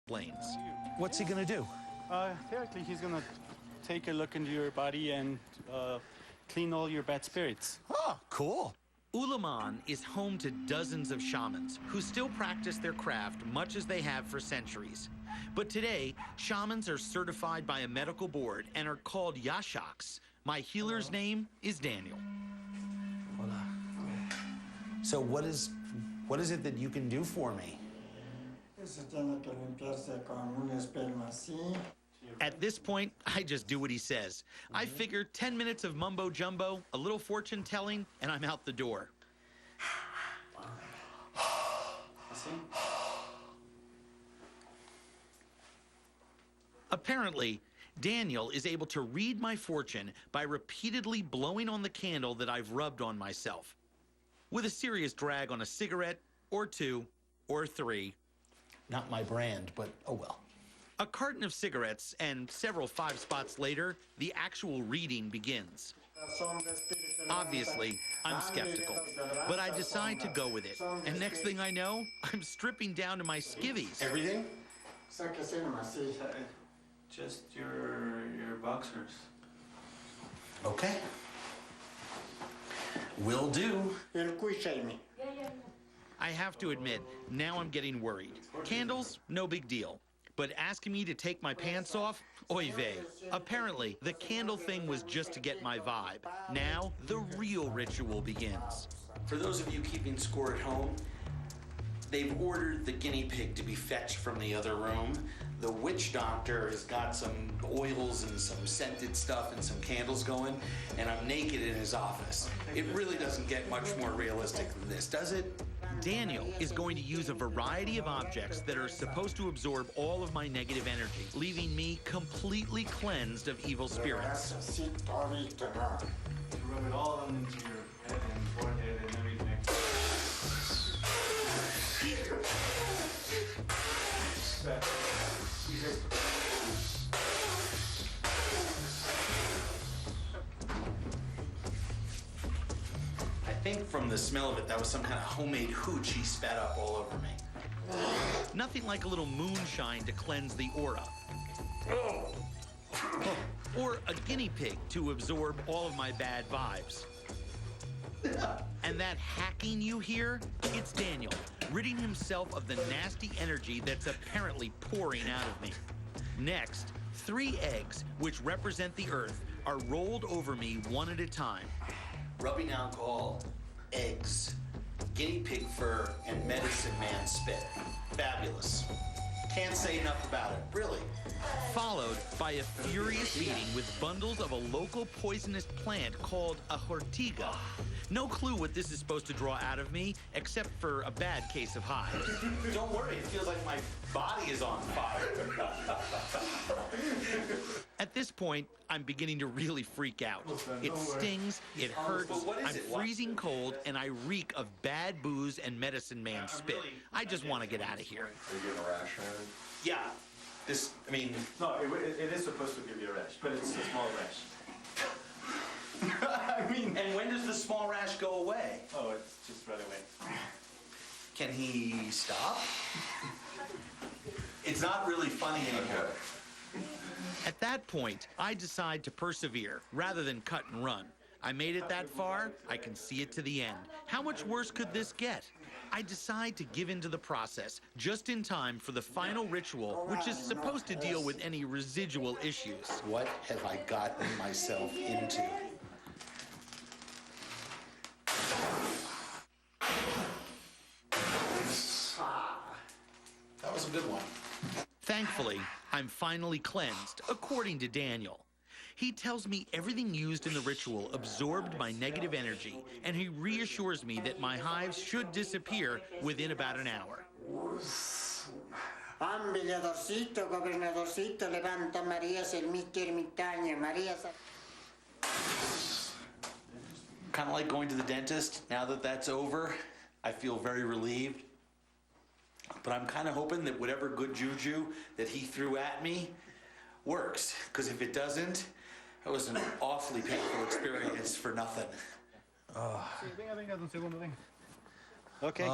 explains. What's he gonna do? Theoretically, he's gonna take a look into your body and clean all your bad spirits. Oh, cool. Ulaman is home to dozens of shamans who still practice their craft much as they have for centuries. But today, shamans are certified by a medical board and are called yashaks. My healer's name is Daniel. Hola. So what is it that you can do for me? At this point, I just do what he says. I figure 10 minutes of mumbo jumbo, a little fortune telling, and I'm out the door. Apparently, Daniel is able to read my fortune by repeatedly blowing on the candle that I've rubbed on myself. With a serious drag on a cigarette, or two, or three. Not my brand, but oh well. A carton of cigarettes, and several 5 spots later, the actual reading begins. Obviously, I'm skeptical, but I decide to go with it. And next thing I know, I'm stripping down to my skivvies. Everything? Just your boxers. Okay. Will do. I have to admit, now I'm getting worried. Candles, no big deal. But asking me to take my pants off? Oy vey. Apparently, the candle thing was just to get my vibe. Now, the real ritual begins. For those of you keeping score at home, they've ordered the guinea pig to be fetched from the other room. The witch doctor has got some oils and some scented stuff and some candles going, and I'm naked in his office. It really doesn't get much more realistic than this, does it? Daniel is going to use a variety of objects that are supposed to absorb all of my negative energy, leaving me completely cleansed of evil spirits. Rub it all into your head and forehead and everything. I think from the smell of it, that was some kind of homemade hooch he spat up all over me. Nothing like a little moonshine to cleanse the aura. Or a guinea pig to absorb all of my bad vibes. And that hacking you hear? It's Daniel, ridding himself of the nasty energy that's apparently pouring out of me. Next, 3 eggs, which represent the earth, are rolled over me one at a time. Rubbing alcohol, eggs, guinea pig fur, and medicine man spit. Fabulous. Can't say enough about it, really. Followed by a furious beating with bundles of a local poisonous plant called a ortiga. No clue what this is supposed to draw out of me, except for a bad case of hives. Don't worry, it feels like my body is on fire. At this point, I'm beginning to really freak out. It stings, it hurts, I'm freezing cold, and I reek of bad booze and medicine man spit. I just want to get out of here. Are you getting a rash, Shaman? Yeah, this, I mean... No, it is supposed to give you a rash, but it's a small rash. I mean... And when does the small rash go away? Oh, it's just right away. Can he stop? It's not really funny anymore. At that point, I decide to persevere rather than cut and run. I made it that far, I can see it to the end. How much worse could this get? I decide to give in to the process, just in time for the final ritual, which is supposed to deal with any residual issues. What have I gotten myself into? That was a good one. Thankfully, I'm finally cleansed, according to Daniel. He tells me everything used in the ritual absorbed my negative energy, and he reassures me that my hives should disappear within about an hour. Kind of like going to the dentist. Now that that's over, I feel very relieved. But I'm kind of hoping that whatever good juju that he threw at me works. Because if it doesn't, it was an awfully painful experience for nothing. Venga, un segundo, venga. Okay.